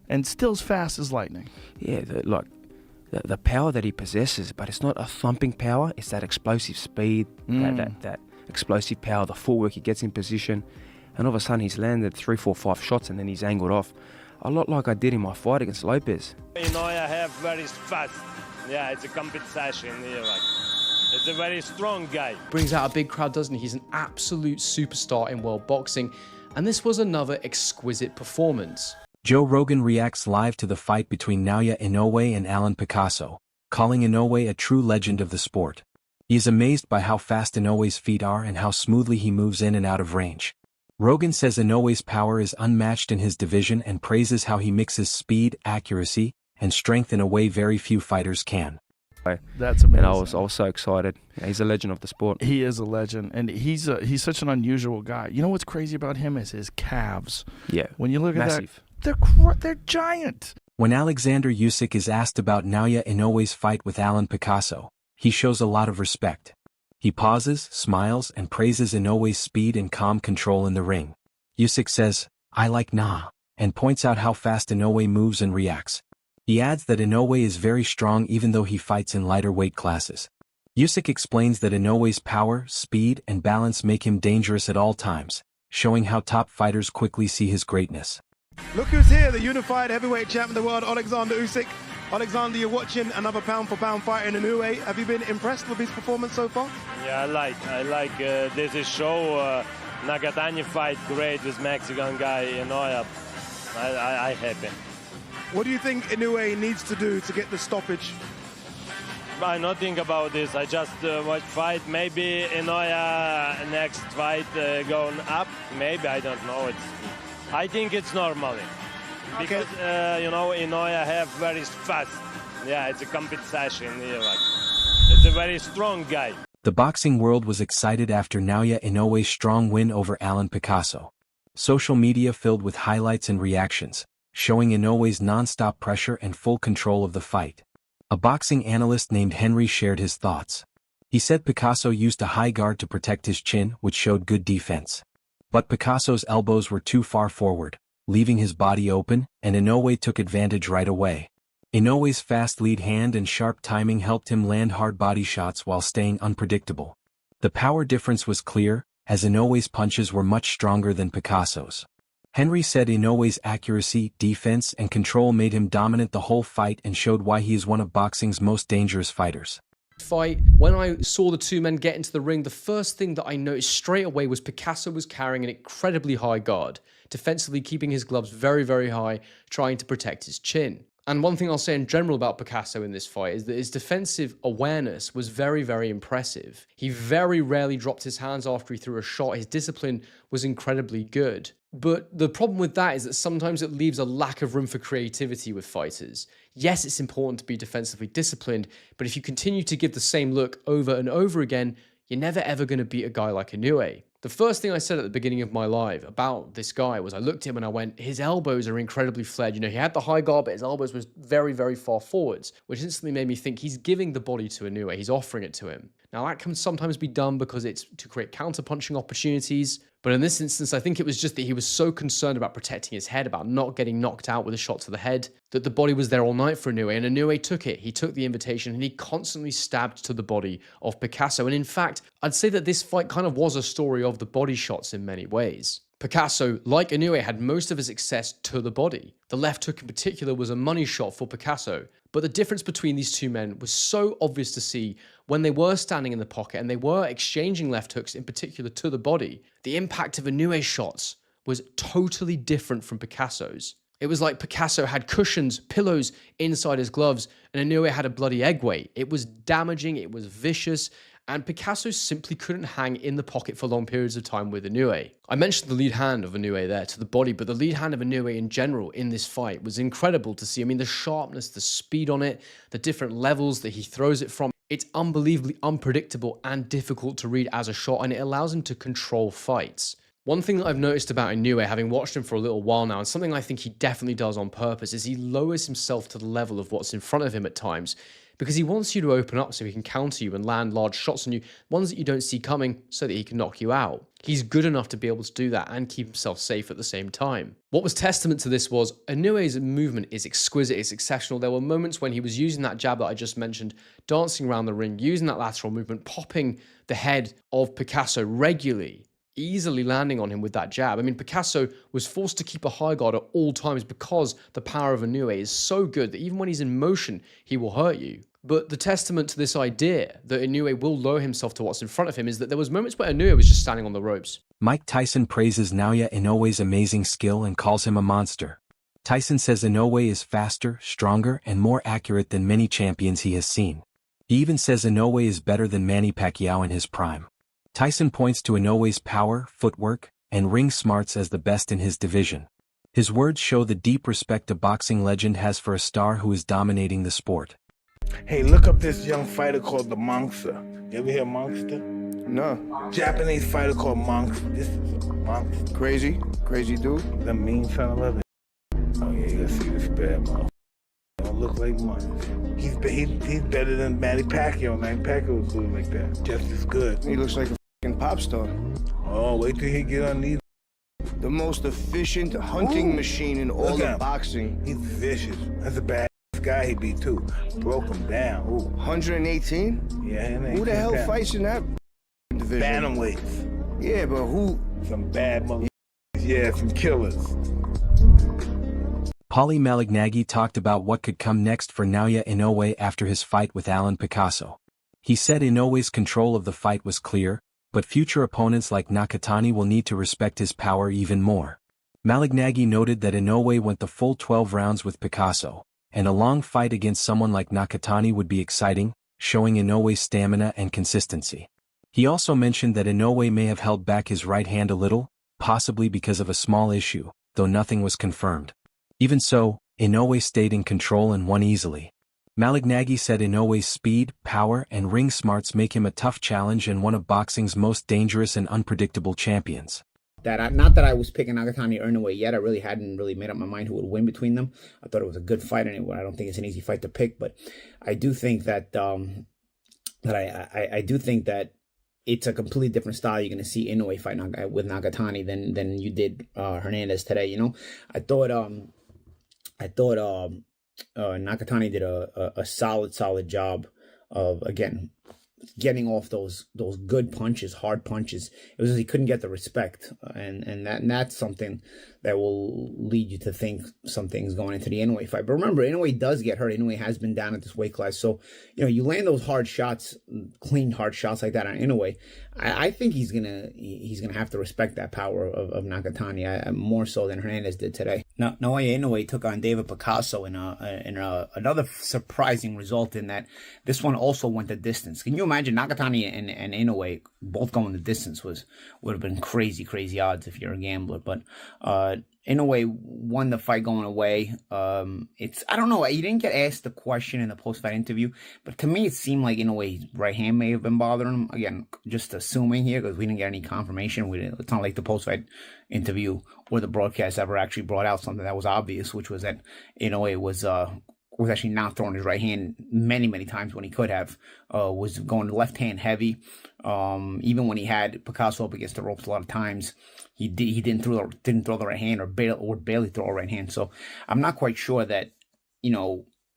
and still as fast as lightning. Yeah, the power that he possesses, but it's not a thumping power. It's that explosive speed, that explosive power, the footwork he gets in position, and all of a sudden he's landed 3, 4, 5 shots and then he's angled off. A lot like I did in my fight against Lopez. Inoue have very fast. Yeah, it's a competition. It's a very strong guy. Brings out a big crowd, doesn't he? He's an absolute superstar in world boxing, and this was another exquisite performance. Joe Rogan reacts live to the fight between Naoya Inoue and Alan Picasso, calling Inoue a true legend of the sport. He is amazed by how fast Inoue's feet are and how smoothly he moves in and out of range. Rogan says Inoue's power is unmatched in his division and praises how he mixes speed, accuracy, and strength in a way very few fighters can. That's amazing. And I was so excited. Yeah, he's a legend of the sport. He is a legend, and he's such an unusual guy. You know what's crazy about him is his calves. Yeah, when you look massive. At that, they're giant. When Alexander Usyk is asked about Naoya Inoue's fight with Alan Picasso, he shows a lot of respect. He pauses, smiles, and praises Inoue's speed and calm control in the ring. Usyk says, "I like Na," and points out how fast Inoue moves and reacts. He adds that Inoue is very strong even though he fights in lighter weight classes. Usyk explains that Inoue's power, speed, and balance make him dangerous at all times, showing how top fighters quickly see his greatness. Look who's here, the unified heavyweight champion of the world, Alexander Usyk. Alexander, you're watching another pound-for-pound fight in Inoue. Have you been impressed with his performance so far? Yeah, I like this is show. Nagatani fight great with Mexican guy Inoue. I happy. What do you think Inoue needs to do to get the stoppage? I not think about this. I just watch fight. Maybe Inoue next fight going up. Maybe, I don't know. I think it's normal. Okay. Because, Inoue have very fast. Yeah, it's a competition. It's a very strong guy. The boxing world was excited after Naoya Inoue's strong win over Alan Picasso. Social media filled with highlights and reactions, showing Inoue's non-stop pressure and full control of the fight. A boxing analyst named Henry shared his thoughts. He said Picasso used a high guard to protect his chin, which showed good defense. But Picasso's elbows were too far forward, leaving his body open, and Inoue took advantage right away. Inoue's fast lead hand and sharp timing helped him land hard body shots while staying unpredictable. The power difference was clear, as Inoue's punches were much stronger than Picasso's. Henry said Inoue's accuracy, defense, and control made him dominant the whole fight and showed why he is one of boxing's most dangerous fighters. Fight. When I saw the two men get into the ring, the first thing that I noticed straight away was Picasso was carrying an incredibly high guard, defensively keeping his gloves very, very high, trying to protect his chin. And one thing I'll say in general about Picasso in this fight is that his defensive awareness was very, very impressive. He very rarely dropped his hands after he threw a shot. His discipline was incredibly good. But the problem with that is that sometimes it leaves a lack of room for creativity with fighters. Yes, it's important to be defensively disciplined, but if you continue to give the same look over and over again, you're never ever going to beat a guy like Inoue. The first thing I said at the beginning of my live about this guy was I looked at him and I went, his elbows are incredibly flared. You know, he had the high guard, but his elbows was very, very far forwards, which instantly made me think he's giving the body to Inoue. He's offering it to him. Now, that can sometimes be done because it's to create counter-punching opportunities. But in this instance, I think it was just that he was so concerned about protecting his head, about not getting knocked out with a shot to the head, that the body was there all night for Inoue, and Inoue took it. He took the invitation, and he constantly stabbed to the body of Picasso. And in fact, I'd say that this fight kind of was a story of the body shots in many ways. Picasso, like Inoue, had most of his success to the body. The left hook in particular was a money shot for Picasso. But the difference between these two men was so obvious to see when they were standing in the pocket and they were exchanging left hooks in particular to the body. The impact of Inoue's shots was totally different from Picasso's. It was like Picasso had cushions, pillows inside his gloves, and Inoue had a bloody egg weight. It was damaging, it was vicious, and Picasso simply couldn't hang in the pocket for long periods of time with Inoue. I mentioned the lead hand of Inoue there to the body, but the lead hand of Inoue in general in this fight was incredible to see. I mean, the sharpness, the speed on it, the different levels that he throws it from. It's unbelievably unpredictable and difficult to read as a shot, and it allows him to control fights. One thing that I've noticed about Inoue, having watched him for a little while now, and something I think he definitely does on purpose, is he lowers himself to the level of what's in front of him at times, because he wants you to open up so he can counter you and land large shots on you, ones that you don't see coming, so that he can knock you out. He's good enough to be able to do that and keep himself safe at the same time. What was testament to this was Inoue's movement is exquisite, it's exceptional. There were moments when he was using that jab that I just mentioned, dancing around the ring, using that lateral movement, popping the head of Picasso regularly, easily landing on him with that jab. I mean, Picasso was forced to keep a high guard at all times because the power of Inoue is so good that even when he's in motion, he will hurt you. But the testament to this idea that Inoue will lower himself to what's in front of him is that there was moments where Inoue was just standing on the ropes. Mike Tyson praises Naoya Inoue's amazing skill and calls him a monster. Tyson says Inoue is faster, stronger, and more accurate than many champions he has seen. He even says Inoue is better than Manny Pacquiao in his prime. Tyson points to Inoue's power, footwork, and ring smarts as the best in his division. His words show the deep respect a boxing legend has for a star who is dominating the sport. Hey, look up this young fighter called the Monster. You ever hear Monster? No. Japanese fighter called Monster. This is a monster. Crazy dude. The mean son of a... Oh yeah, you gotta see this bad motherfucker. Don't look like much. He's better than Manny Pacquiao. Manny Pacquiao was good like that. Just as good. He looks like a fucking pop star. Oh, wait till he get on these. The most efficient hunting machine in all of boxing. He's vicious. That's a bad guy he beat too. Broke him down. Ooh. 118? Yeah, who the hell fights in that division? Bantamweights. Yeah, but who? Some bad motherfuckers. Yeah, some killers. Paulie Malignaggi talked about what could come next for Naoya Inoue after his fight with Alan Picasso. He said Inoue's control of the fight was clear, but future opponents like Nakatani will need to respect his power even more. Malignaggi noted that Inoue went the full 12 rounds with Picasso, and a long fight against someone like Nakatani would be exciting, showing Inoue's stamina and consistency. He also mentioned that Inoue may have held back his right hand a little, possibly because of a small issue, though nothing was confirmed. Even so, Inoue stayed in control and won easily. Malignaggi said Inoue's speed, power, and ring smarts make him a tough challenge and one of boxing's most dangerous and unpredictable champions. Not that I was picking Nakatani or Inoue yet. I really hadn't made up my mind who would win between them. I thought it was a good fight anyway. I don't think it's an easy fight to pick, but I do think that I do think that it's a completely different style. You're going to see Inoue fight with Nakatani than you did Hernandez today. You know, I thought Nakatani did a solid job of, again, getting off those good punches, hard punches. It was he couldn't get the respect, and that's something that will lead you to think some things going into the Inoue fight. But remember, Inoue does get hurt. Inoue has been down at this weight class, so you land those hard shots, clean hard shots like that on Inoue. I think he's gonna have to respect that power of Nakatani more so than Hernandez did today. Now, Naoya Inoue took on David Picasso in another surprising result in that this one also went the distance. Can you imagine Nakatani and Inoue both going the distance? Would have been crazy odds if you're a gambler. But Inoue won the fight going away. I don't know. He didn't get asked the question in the post-fight interview, but to me it seemed like Inoue's right hand may have been bothering him. Again, just assuming here because we didn't get any confirmation. It's not like the post-fight interview or the broadcast ever actually brought out something that was obvious, which was that Inoue was actually not throwing his right hand many times when he could have. Was going left hand heavy. Even when he had Picasso up against the ropes a lot of times, he didn't throw the right hand or barely throw a right hand. So I'm not quite sure that,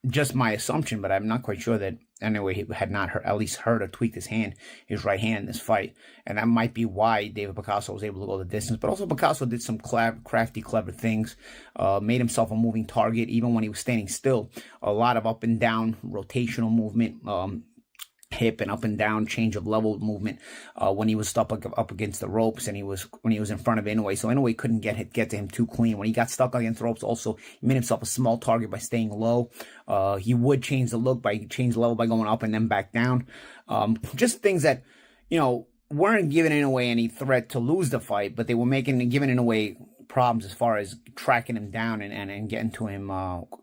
just my assumption, but I'm not quite sure that anyway he had not at least heard or tweaked his right hand in this fight. And that might be why David Picasso was able to go the distance. But also Picasso did some crafty, clever things, made himself a moving target even when he was standing still. A lot of up and down rotational movement, hip and up and down change of level movement when he was stuck up against the ropes and when he was in front of Inoue. So Inoue couldn't get to him too clean. When he got stuck against the ropes, also he made himself a small target by staying low. He would change the level by going up and then back down. Just things that weren't giving Inoue any threat to lose the fight, but they were giving Inoue problems as far as tracking him down and getting to him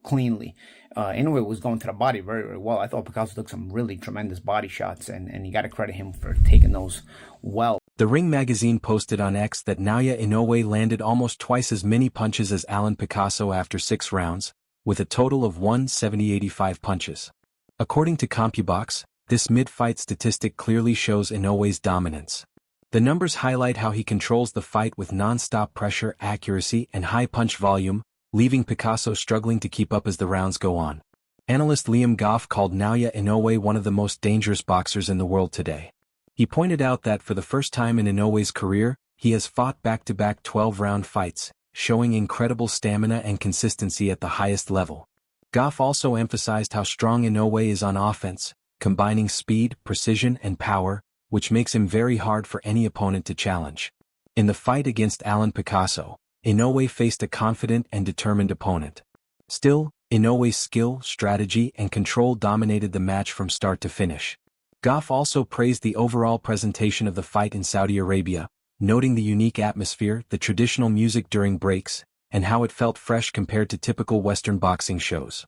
cleanly. Inoue was going to the body very, very well. I thought Picasso took some really tremendous body shots, and you got to credit him for taking those well. The Ring magazine posted on X that Naoya Inoue landed almost twice as many punches as Alan Picasso after 6 rounds, with a total of 170-85 punches. According to CompuBox, this mid-fight statistic clearly shows Inoue's dominance. The numbers highlight how he controls the fight with non-stop pressure, accuracy, and high punch volume, leaving Picasso struggling to keep up as the rounds go on. Analyst Liam Goff called Naoya Inoue one of the most dangerous boxers in the world today. He pointed out that for the first time in Inoue's career, he has fought back-to-back 12-round fights, showing incredible stamina and consistency at the highest level. Goff also emphasized how strong Inoue is on offense, combining speed, precision, and power, which makes him very hard for any opponent to challenge. In the fight against Alan Picasso, Inoue faced a confident and determined opponent. Still, Inoue's skill, strategy, and control dominated the match from start to finish. Goff also praised the overall presentation of the fight in Saudi Arabia, noting the unique atmosphere, the traditional music during breaks, and how it felt fresh compared to typical Western boxing shows.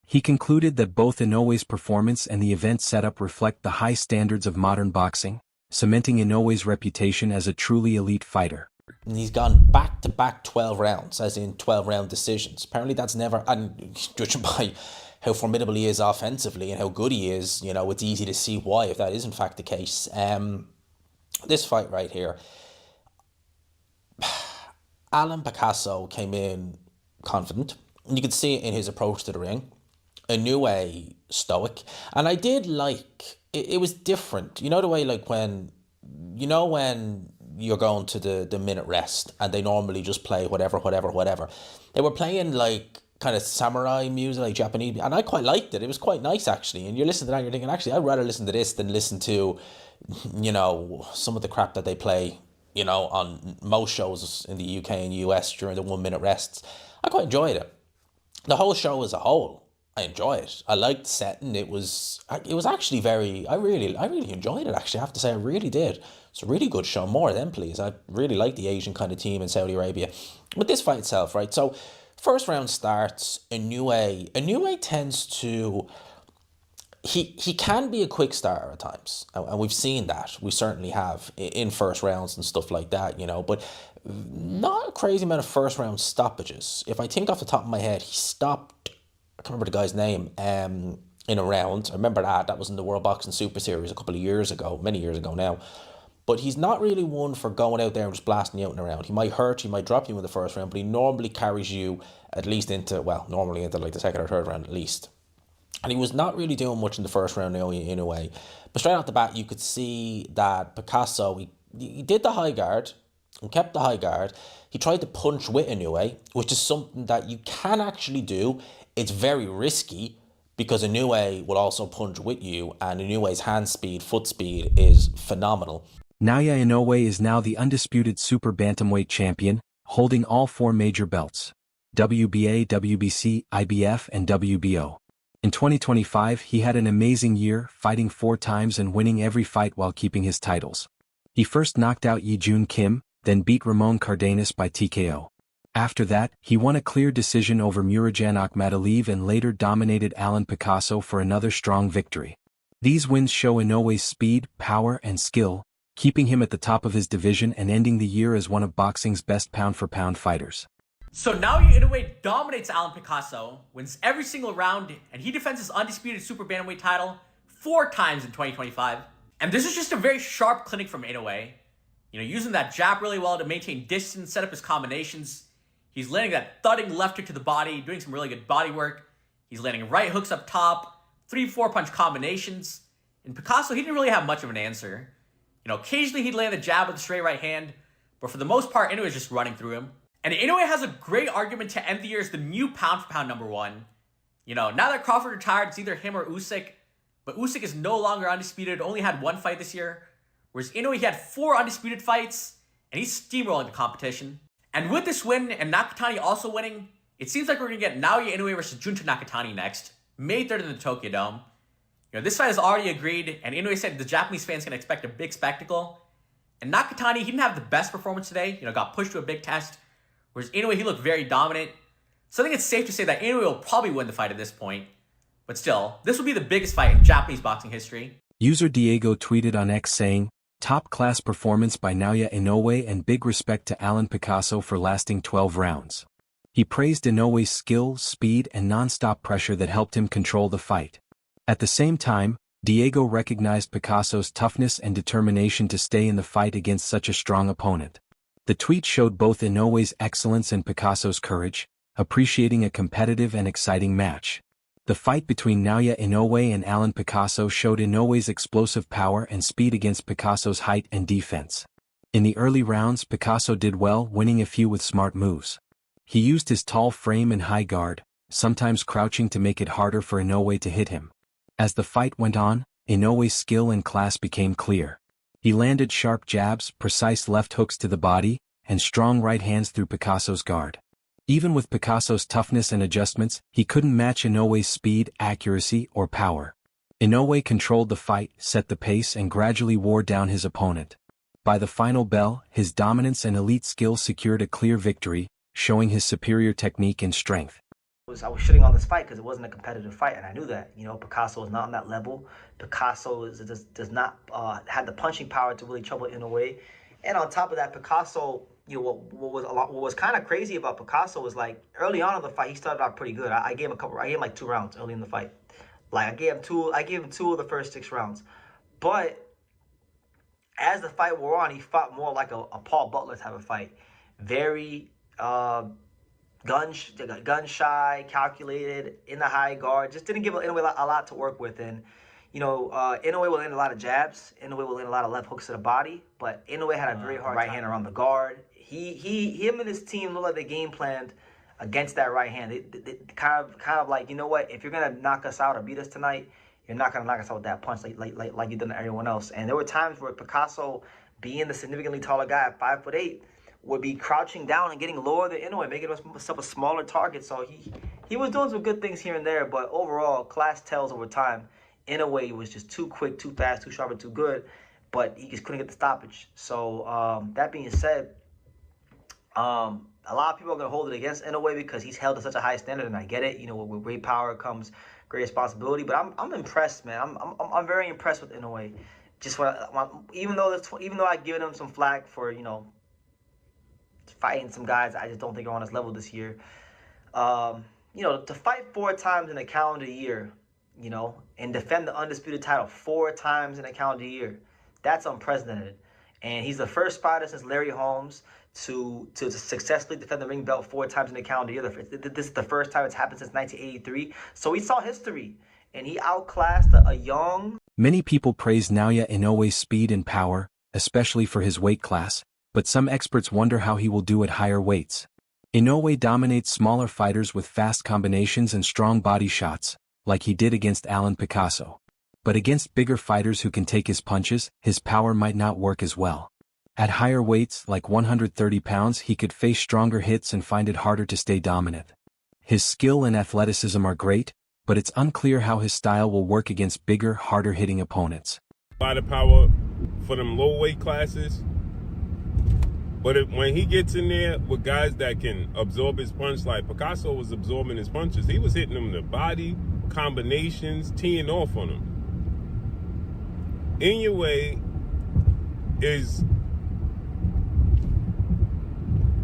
He concluded that both Inoue's performance and the event setup reflect the high standards of modern boxing, cementing Inoue's reputation as a truly elite fighter. And he's gone back-to-back 12 rounds, as in 12-round decisions. Apparently that's never, and judging by how formidable he is offensively and how good he is, you know, it's easy to see why, if that is in fact the case. This fight right here, Alan Picasso came in confident, and you could see it in his approach to the ring. Inoue stoic, and I did like it was different. You know the way like when you're going to the minute rest and they normally just play whatever. They were playing like kind of samurai music, like Japanese, and I quite liked it. It was quite nice actually. And you're listening to that and you're thinking, actually, I'd rather listen to this than listen to, you know, some of the crap that they play, you know, on most shows in the UK and US during the 1 minute rests. I quite enjoyed it. The whole show as a whole, I enjoy it. I liked the setting. It was actually I really enjoyed it actually. I have to say I really did. It's a really good show. More of them, please. I really like the Asian kind of team in Saudi Arabia. But this fight itself, right? So first round starts, Inoue tends to, he can be a quick starter at times. And we've seen that. We certainly have in first rounds and stuff like that, you know. But not a crazy amount of first round stoppages. If I think off the top of my head, he stopped, I can't remember the guy's name, in a round. I remember that was in the World Boxing Super Series a couple of years ago, many years ago now. But he's not really one for going out there and just blasting you out in a round. He might hurt, he might drop you in the first round, but he normally carries you at least into like the second or third round at least. And he was not really doing much in the first round, Naoya Inoue. But straight off the bat, you could see that Picasso, he did the high guard, and kept the high guard. He tried to punch with Inoue, which is something that you can actually do. It's very risky because Inoue will also punch with you, and Inoue's hand speed, foot speed is phenomenal. Naoya Inoue is now the undisputed super bantamweight champion, holding all 4 major belts: WBA, WBC, IBF, and WBO. In 2025, he had an amazing year, fighting 4 times and winning every fight while keeping his titles. He first knocked out Yi-Jun Kim, then beat Ramon Cardenas by TKO. After that, he won a clear decision over Murodjan Akhmadaliyev and later dominated Alan Picasso for another strong victory. These wins show Inoue's speed, power, and skill, keeping him at the top of his division and ending the year as one of boxing's best pound-for-pound fighters. So Naoya Inoue dominates Alan Picasso, wins every single round, and he defends his undisputed super bantamweight title 4 times in 2025. And this is just a very sharp clinic from Inoue. You know, using that jab really well to maintain distance, set up his combinations. He's landing that thudding left hook to the body, doing some really good body work. He's landing right hooks up top, 3-4 punch combinations. And Picasso, he didn't really have much of an answer. You know, occasionally he'd land a jab with a straight right hand, but for the most part, Inoue is just running through him. And Inoue has a great argument to end the year as the new pound-for-pound #1. You know, now that Crawford retired, it's either him or Usyk, but Usyk is no longer undisputed, only had 1 fight this year, whereas Inoue, he had 4 undisputed fights, and he's steamrolling the competition. And with this win, and Nakatani also winning, it seems like we're going to get Naoya Inoue versus Junta Nakatani next, May 3rd in the Tokyo Dome. You know, this fight is already agreed, and Inoue said the Japanese fans can expect a big spectacle. And Nakatani, he didn't have the best performance today, you know, got pushed to a big test, whereas Inoue, he looked very dominant. So I think it's safe to say that Inoue will probably win the fight at this point. But still, this will be the biggest fight in Japanese boxing history. User Diego tweeted on X saying, Top-class performance by Naoya Inoue and big respect to Alan Picasso for lasting 12 rounds. He praised Inoue's skill, speed, and non-stop pressure that helped him control the fight. At the same time, Diego recognized Picasso's toughness and determination to stay in the fight against such a strong opponent. The tweet showed both Inoue's excellence and Picasso's courage, appreciating a competitive and exciting match. The fight between Naoya Inoue and Alan Picasso showed Inoue's explosive power and speed against Picasso's height and defense. In the early rounds, Picasso did well, winning a few with smart moves. He used his tall frame and high guard, sometimes crouching to make it harder for Inoue to hit him. As the fight went on, Inoue's skill and class became clear. He landed sharp jabs, precise left hooks to the body, and strong right hands through Picasso's guard. Even with Picasso's toughness and adjustments, he couldn't match Inoue's speed, accuracy, or power. Inoue controlled the fight, set the pace, and gradually wore down his opponent. By the final bell, his dominance and elite skill secured a clear victory, showing his superior technique and strength. I was shitting on this fight because it wasn't a competitive fight, and I knew that. You know, Picasso is not on that level. Picasso does not have the punching power to really trouble Inoue. And on top of that, Picasso, you know, what was kind of crazy about Picasso was, like, early on in the fight, he started out pretty good. I gave him like 2 rounds early in the fight. Like, I gave him two of the first 6 rounds. But as the fight wore on, he fought more like a Paul Butler type of fight. Very gun shy, calculated, in the high guard. Just didn't give Inoue a lot to work with. And, you know, Inoue will land a lot of jabs. Inoue will land a lot of left hooks to the body. But Inoue had a very hard right hand around the guard. Him and his team looked like they game planned against that right hand. They kind of like, you know what? If you're gonna knock us out or beat us tonight, you're not gonna knock us out with that punch like you've done to everyone else. And there were times where Picasso, being the significantly taller guy at 5'8", would be crouching down and getting lower than Inoue, making himself a smaller target. So he was doing some good things here and there, but overall, class tells over time. Inoue was just too quick, too fast, too sharp, and too good, but he just couldn't get the stoppage. So that being said, a lot of people are going to hold it against Inoue because he's held to such a high standard, and I get it. You know, with great power comes great responsibility. But I'm impressed, man. I'm very impressed with Inoue. Just even though I've given him some flack for, you know, fighting some guys I just don't think are on his level this year. You know, to fight 4 times in a calendar year, you know, and defend the undisputed title 4 times in a calendar year, that's unprecedented. And he's the first fighter since Larry Holmes to successfully defend the ring belt 4 times in a calendar year. This is the first time it's happened since 1983. So he saw history, and he outclassed a young... Many people praise Naoya Inoue's speed and power, especially for his weight class, but some experts wonder how he will do at higher weights. Inoue dominates smaller fighters with fast combinations and strong body shots, like he did against Alan Picasso. But against bigger fighters who can take his punches, his power might not work as well. At higher weights, like 130 pounds, he could face stronger hits and find it harder to stay dominant. His skill and athleticism are great, but it's unclear how his style will work against bigger, harder-hitting opponents. A lot of power for them low-weight classes, but when he gets in there with guys that can absorb his punch, like Picasso was absorbing his punches, he was hitting them in the body, combinations, teeing off on him. Inoue is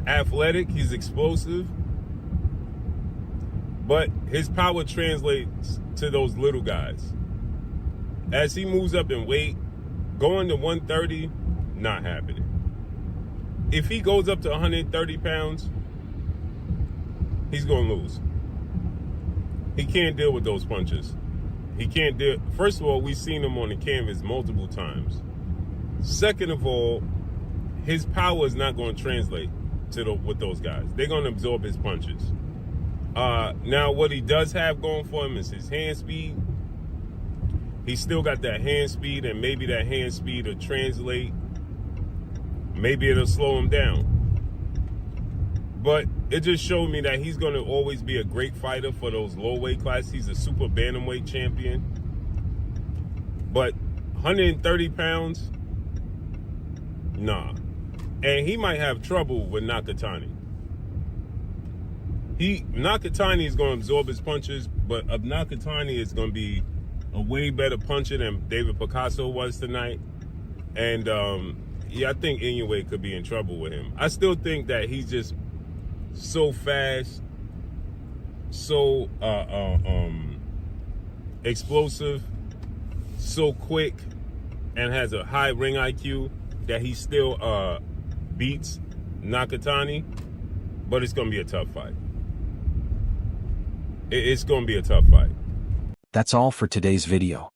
athletic, he's explosive, but his power translates to those little guys. As he moves up in weight, going to 130, not happening. If he goes up to 130 pounds, he's going to lose. He can't deal with those punches. He can't deal. First of all, we've seen him on the canvas multiple times. Second of all, his power is not going to translate with those guys. They're going to absorb his punches. Now, what he does have going for him is his hand speed. He's still got that hand speed, and maybe that hand speed will translate. Maybe it'll slow him down. But it just showed me that he's going to always be a great fighter for those low weight classes. He's a super bantamweight champion. But 130 pounds, nah. And he might have trouble with Nakatani. Nakatani is going to absorb his punches, but Nakatani is going to be a way better puncher than David Picasso was tonight. And yeah, I think Inoue could be in trouble with him. I still think that he's just so fast, so explosive, so quick, and has a high ring IQ that he still beats Nakatani. But it's going to be a tough fight. It's going to be a tough fight. That's all for today's video.